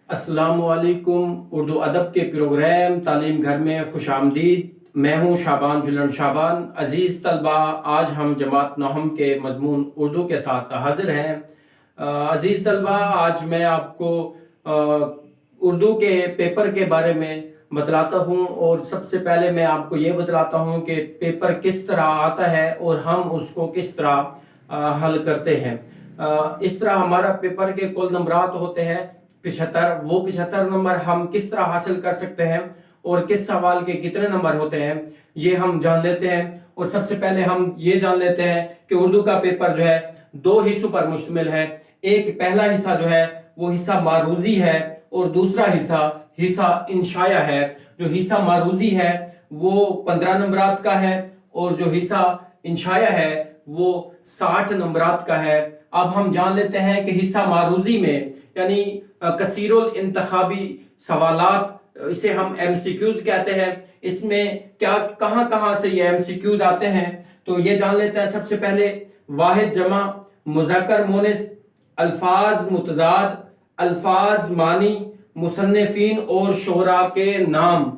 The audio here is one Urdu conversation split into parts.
السلام علیکم. اردو ادب کے پروگرام تعلیم گھر میں خوش آمدید. میں ہوں شعبان جلن شعبان. عزیز طلبہ، آج ہم جماعت نہم کے مضمون اردو کے ساتھ حاضر ہیں. عزیز طلبہ، آج میں آپ کو اردو کے پیپر کے بارے میں بتلاتا ہوں، اور سب سے پہلے میں آپ کو یہ بتلاتا ہوں کہ پیپر کس طرح آتا ہے اور ہم اس کو کس طرح حل کرتے ہیں. اس طرح ہمارا پیپر کے کل نمبرات ہوتے ہیں 75. وہ 75 نمبر ہم کس طرح حاصل کر سکتے ہیں اور کس سوال کے کتنے نمبر ہوتے ہیں یہ ہم جان لیتے ہیں. اور سب سے پہلے ہم یہ جان لیتے ہیں کہ اردو کا پیپر جو ہے 2 حصوں پر مشتمل ہے. ایک پہلا حصہ جو ہے وہ حصہ معروضی ہے، اور دوسرا حصہ انشائیہ ہے. جو حصہ معروضی ہے وہ 15 نمبرات کا ہے، اور جو حصہ انشائیہ ہے وہ 60 نمبرات کا ہے. اب ہم جان لیتے ہیں کہ حصہ معروضی میں یعنی کثیر الانتخابی سوالات، اسے ہم ایم سی کیوز کہتے ہیں. اس میں کہاں سے یہ ایم سی کیوز آتے ہیں تو یہ جان لیتے ہیں. سب سے پہلے واحد جمع، مذکر مونس، الفاظ متضاد، الفاظ معنی، مصنفین اور شعراء کے نام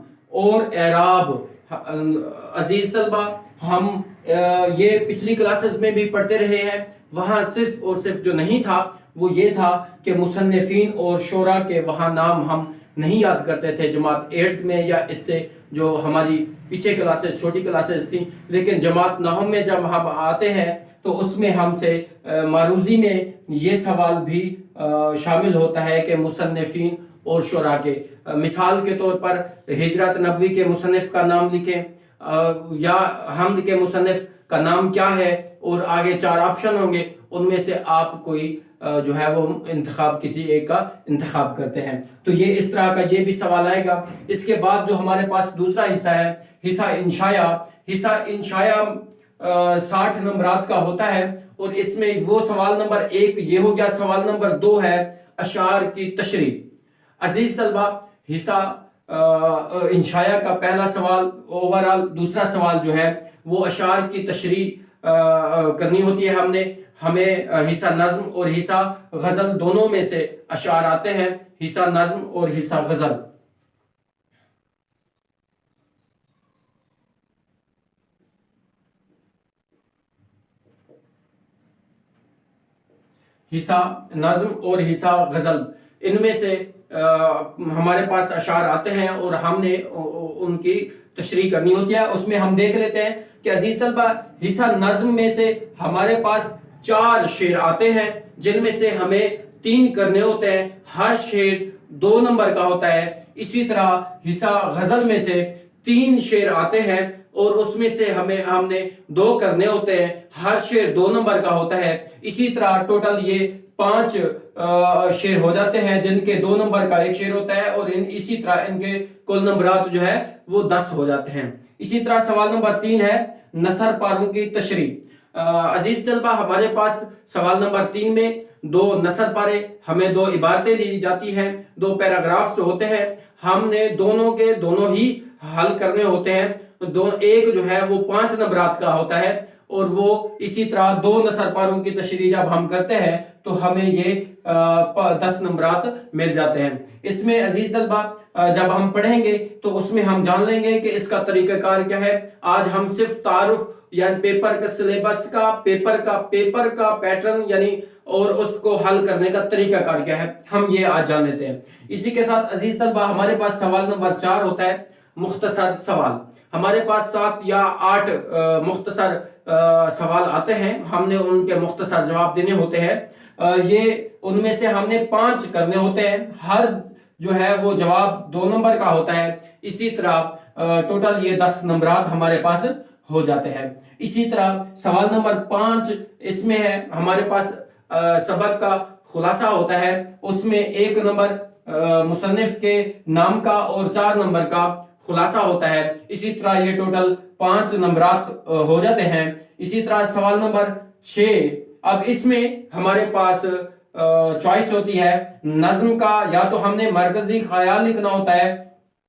اور اعراب. عزیز طلبہ، ہم یہ پچھلی کلاسز میں بھی پڑھتے رہے ہیں. وہاں صرف اور صرف جو نہیں تھا وہ یہ تھا کہ مصنفین اور شعراء کے وہاں نام ہم نہیں یاد کرتے تھے جماعت 8 میں، یا اس سے جو ہماری پیچھے کلاسز چھوٹی کلاسز تھیں. لیکن جماعت 9 میں جب ہم آتے ہیں تو اس میں ہم سے معروضی میں یہ سوال بھی شامل ہوتا ہے کہ مصنفین اور شعراء کے. مثال کے طور پر ہجرت نبوی کے مصنف کا نام لکھیں، یا حمد کے مصنف کا نام کیا ہے، اور آگے 4 آپشن ہوں گے. ان میں سے آپ کوئی جو ہے وہ کسی ایک کا انتخاب کرتے ہیں. تو یہ اس طرح کا یہ بھی سوال آئے گا. اس کے بعد جو ہمارے پاس دوسرا حصہ ہے حصہ انشائیہ. حصہ انشائیہ 60 نمبرات کا ہوتا ہے، اور اس میں وہ سوال نمبر 1 یہ ہو گیا. سوال نمبر 2 ہے اشعار کی تشریح. عزیز طلبہ، حصہ انشائیہ کا پہلا سوال اوورال، دوسرا سوال جو ہے وہ اشعار کی تشریح کرنی ہوتی ہے. ہمیں حصہ نظم اور حصہ غزل دونوں میں سے اشعار آتے ہیں، حصہ نظم اور حصہ غزل. حصہ نظم اور حصہ غزل، ان میں سے ہمارے پاس اشعار آتے ہیں اور ہم نے ان کی تشریح کرنی ہوتی ہے. اس میں ہم دیکھ لیتے ہیں کہ عزیز طلبہ، حصہ نظم میں سے ہمارے پاس 4 شعر آتے ہیں، جن میں سے ہمیں 3 کرنے ہوتے ہیں. ہر شعر 2 نمبر کا ہوتا ہے. اسی طرح حصہ غزل میں سے 3 شعر آتے ہیں، اور اس میں سے ہم نے 2 کرنے ہوتے ہیں. ہر شعر 2 نمبر کا ہوتا ہے. اسی طرح ٹوٹل یہ 5 شعر ہو جاتے ہیں، جن کے 2 نمبر کا ایک شعر ہوتا ہے، اور اسی طرح ان کے کل نمبرات جو ہے وہ 10 ہو جاتے ہیں. اسی طرح سوال نمبر 3 ہے نثر پاروں کی تشریح. عزیز طلبہ، ہمارے پاس سوال نمبر 3 میں 2 نثر پارے، ہمیں 2 عبارتیں لی جاتی ہیں، 2 پیراگرافز ہوتے ہیں. ہم نے دونوں کے دونوں ہی حل کرنے ہوتے ہیں. ایک جو ہے وہ 5 نمبرات کا ہوتا ہے، اور وہ اسی طرح 2 نثر پاروں کی تشریح جب ہم کرتے ہیں تو ہمیں یہ 10 نمبرات مل جاتے ہیں. اس میں عزیز طلبہ جب ہم پڑھیں گے تو اس میں ہم جان لیں گے کہ اس کا طریقہ کار کیا ہے. آج ہم صرف تعارف یعنی پیپر کا سلیبس کا پیپر کا پیٹرن یعنی اور اس کو حل کرنے کا طریقہ کار کیا ہے ہم یہ آج جان لیتے ہیں. اسی کے ساتھ عزیز طلبہ ہمارے پاس سوال نمبر 4 ہوتا ہے مختصر سوال. ہمارے پاس 7 یا 8 مختصر سوال آتے ہیں، ہم نے ان کے مختصر جواب دینے ہوتے ہیں. یہ ان میں سے ہم نے 5 کرنے ہوتے ہیں. ہر جو ہے وہ جواب 2 نمبر کا ہوتا ہے. اسی طرح ٹوٹل یہ 10 نمبرات ہمارے پاس ہو جاتے ہیں. اسی طرح سوال نمبر 5 اس میں ہے ہمارے پاس سبق کا خلاصہ ہوتا ہے. اس میں 1 نمبر مصنف کے نام کا اور 4 نمبر کا خلاصہ ہوتا ہے. اسی طرح یہ ٹوٹل 5 نمبرات ہو جاتے ہیں. اسی طرح سوال نمبر 6، اب اس میں ہمارے پاس چوائس ہوتی ہے نظم کا، یا تو ہم نے مرکزی خیال لکھنا ہوتا ہے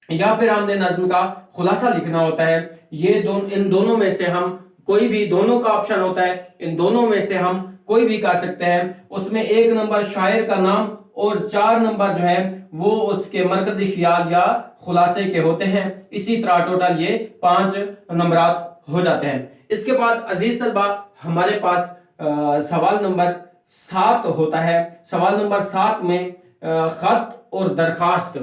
یا پھر ہم نے نظم کا خلاصہ لکھنا ہوتا ہے. ان دونوں میں سے ہم کوئی بھی، دونوں کا آپشن ہوتا ہے، ان دونوں میں سے ہم کوئی بھی کر سکتے ہیں. اس میں 1 نمبر شاعر کا نام اور 4 نمبر جو ہے وہ اس کے مرکزی خیال یا خلاصے کے ہوتے ہیں. اسی طرح ٹوٹل یہ 5 نمبرات ہو جاتے ہیں. اس کے بعد عزیز طلبہ ہمارے پاس سوال نمبر 7 ہوتا ہے. سوال نمبر 7 میں خط اور درخواست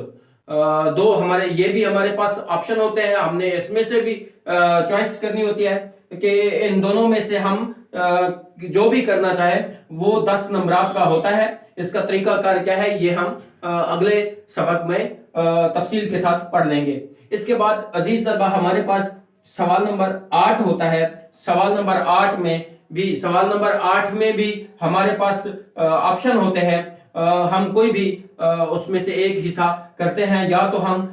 دو ہمارے یہ بھی ہمارے پاس آپشن ہوتے ہیں. ہم نے اس میں سے بھی چوائس کرنی ہوتی ہے کہ ان دونوں میں سے ہم جو بھی کرنا چاہے وہ 10 نمبرات کا ہوتا ہے. اس کا طریقہ کار کیا ہے یہ ہم اگلے سبق میں تفصیل کے ساتھ پڑھ لیں گے. اس کے بعد عزیز طلبہ ہمارے پاس سوال نمبر 8 ہوتا ہے. سوال نمبر 8 میں بھی ہمارے پاس آپشن ہوتے ہیں. ہم کوئی بھی اس میں سے ایک حصہ کرتے ہیں. یا تو ہم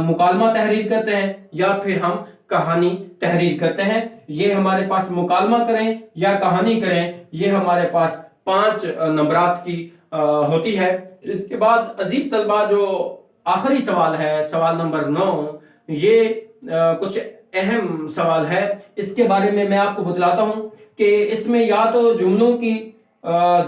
مکالمہ تحریر کرتے ہیں یا پھر ہم کہانی تحریر کرتے ہیں. یہ ہمارے پاس مکالمہ کریں یا کہانی کریں یہ ہمارے پاس 5 نمبرات کی ہوتی ہے. اس کے بعد عزیز طلبہ جو آخری سوال ہے سوال نمبر 9 یہ کچھ اہم سوال ہے. اس کے بارے میں آپ کو بتلاتا ہوں کہ اس میں یا تو جملوں کی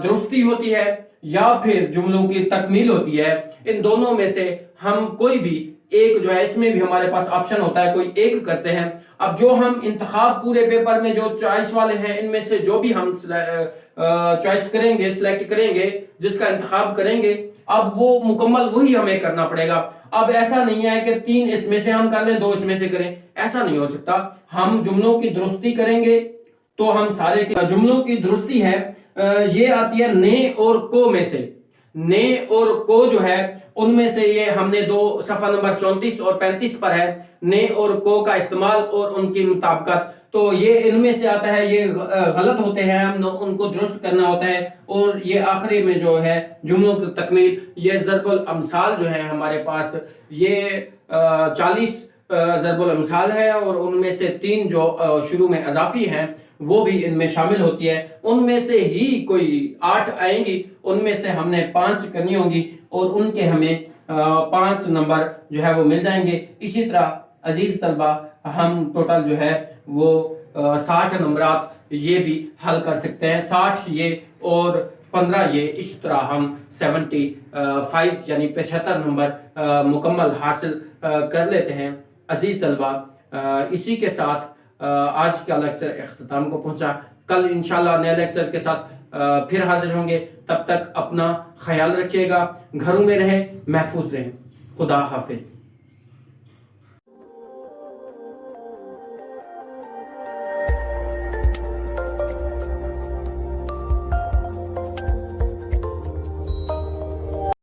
درستی ہوتی ہے یا پھر جملوں کی تکمیل ہوتی ہے. ان دونوں میں سے ہم کوئی بھی ایک جو ہے اس میں بھی ہمارے پاس آپشن ہوتا ہے کوئی ایک کرتے ہیں. اب جو ہم انتخاب پورے پیپر میں جو چوائس والے ہیں ان میں سے جو بھی ہم چوائس کریں گے سلیکٹ کریں گے جس کا انتخاب کریں گے اب وہ مکمل وہی ہمیں کرنا پڑے گا. اب ایسا نہیں ہے کہ 3 اس میں سے ہم کر لیں 2 اس میں سے کریں. ایسا نہیں ہو سکتا. ہم جملوں کی درستی کریں گے تو ہم سارے جملوں کی درستی ہے یہ آتی ہے نے اور کو میں سے. نے اور کو جو ہے ان میں سے یہ ہم نے 2 صفحہ نمبر 34 اور 35 پر ہے نے اور کو کا استعمال اور ان کی مطابقت. تو یہ ان میں سے آتا ہے یہ غلط ہوتے ہیں ہم ان کو درست کرنا ہوتا ہے. اور یہ آخری میں جو ہے جملوں کی تکمیل یہ ضرب الامثال جو ہے ہمارے پاس یہ 40 ضرب الامثال ہے اور ان میں سے 3 جو شروع میں اضافی ہیں وہ بھی ان میں شامل ہوتی ہے. ان میں سے ہی کوئی 8 آئیں گی ان میں سے ہم نے 5 کرنی ہوں گی اور ان کے ہمیں 5 نمبر جو ہے وہ مل جائیں گے. اسی طرح عزیز طلبہ ہم ٹوٹل جو ہے وہ 60 نمبرات یہ بھی حل کر سکتے ہیں. 60 یہ اور 15 یہ اس طرح ہم 75 یعنی 75 نمبر مکمل حاصل کر لیتے ہیں. عزیز طلبہ اسی کے ساتھ آج کا لیکچر اختتام کو پہنچا. کل انشاءاللہ نئے لیکچر کے ساتھ پھر حاضر ہوں گے. تب تک اپنا خیال رکھیے گا. گھروں میں رہیں محفوظ رہیں. خدا حافظ.